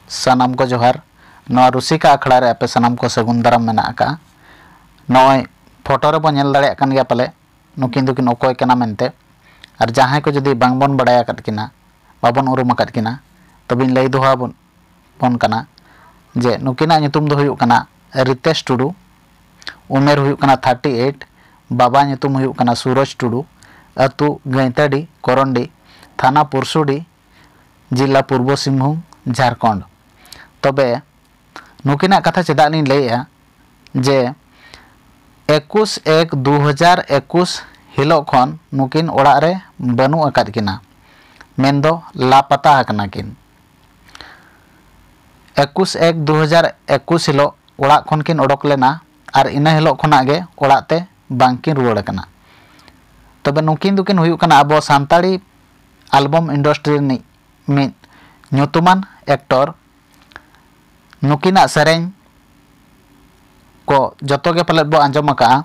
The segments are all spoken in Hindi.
सानाम को जोहार नवा रुसिका आखड़ा रे आपे सानाम को सगुन दाराम मेना आका नय फोटो रे बो नेल दाड़े कान गया पाले नुकिन दुकिन ओकोय कना मेनते और जहां को जदि बांग बन बड़ाया काट किना बाबन उरुम काट किना तबिन लई दोहा बन कना जे नुकिना nyutum दो हुयुक कना रितेश टुडू उमेर हुयुक कना 38 बाबा nyutum हुयुक कना सूरज टुडू अतु गैंतडी कोरंडी थाना पुरसुडी जिला पूर्व सिंहभूम झारखंड तबे नुकिना कथा चेदा लिन लैया जे 21/1/2021 हिलो खन नुकिन ओड़ा रे बनु अकाद किना मेनदो लापता हकना किन 21/1/2021 हिलो ओड़ा खन किन ओडक लेना और इना हिलो खना गे ओड़ा ते बांकिन रुवाड़ कना तबे नुकिन दुकिन हुयुक कना अब सान्ताड़ी एल्बम इंडस्ट्री नि मिद nyutuman एक्टर नुकिना सेरें को जतो गे पलेट बो आंजम का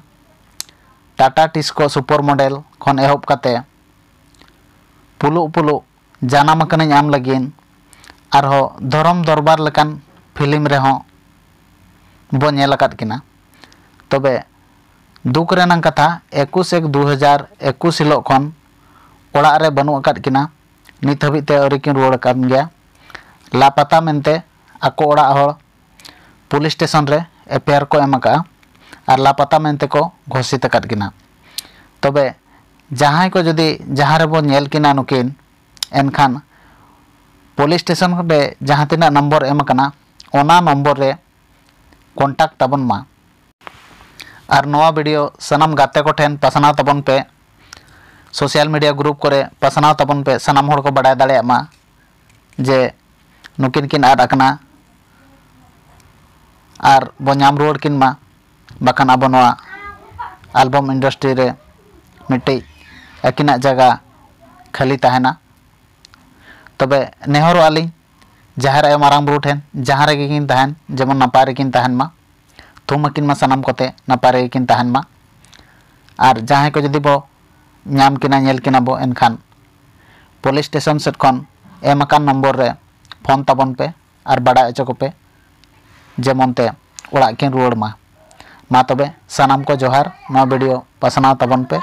टाटा टिस्को सुपर मॉडल खन एहब काते पुलु पुलु जानाम कने आम लगिन आरहो धरम दरबार लेकान फिल्म रे हो बो नेल अकाद किना तबे दुख रेनां कथा 21/1/2021 हिलो खन ओड़ा रे बनु अकाद किना नित हबी ते अरी किन रुवाड़ कान गया लापता मेनते आको ओड़ा हर पुलिस स्टेशन रे एफआईआर को एम का और लापता मेनते को घोषित अकाद किना तबे जहां को जदि जहां रे बो नेल किना नुकिन एनखान पुलिस स्टेशन रे जहां तिना नंबर एम कना ओना नंबर रे कॉन्टैक्ट तबन मा और नवा वीडियो सनाम गाते को ठेन पसना तबन पे सोशल मीडिया ग्रुप करे पसना तबन पे सनाम होड़ को बड़ाय दाड़े मा जे नुकिन किन आद अकना और बो नाम रुवाड़ किन मा बाखान अब नवा एल्बम इंडस्ट्री रे मिट्टी अकिना जगह खाली तहना तबे नेहर आली जहां रे मारांग बुरु ठेन जहां रे किन तहन जेमन नपाय रे किन तहन मा थुम किन मा सनाम कोते नपाय रे किन तहन मा और जहां को जदि बो नाम किना नेल किना बो एनखान पुलिस स्टेशन सेट खन एम अकान नंबर रे फोन तबन पे और बड़ा अचो को पे जेमनते ओड़ा किन रुवाड़ मा तबे सनाम को जोहार नवा वीडियो पसना तबन पे।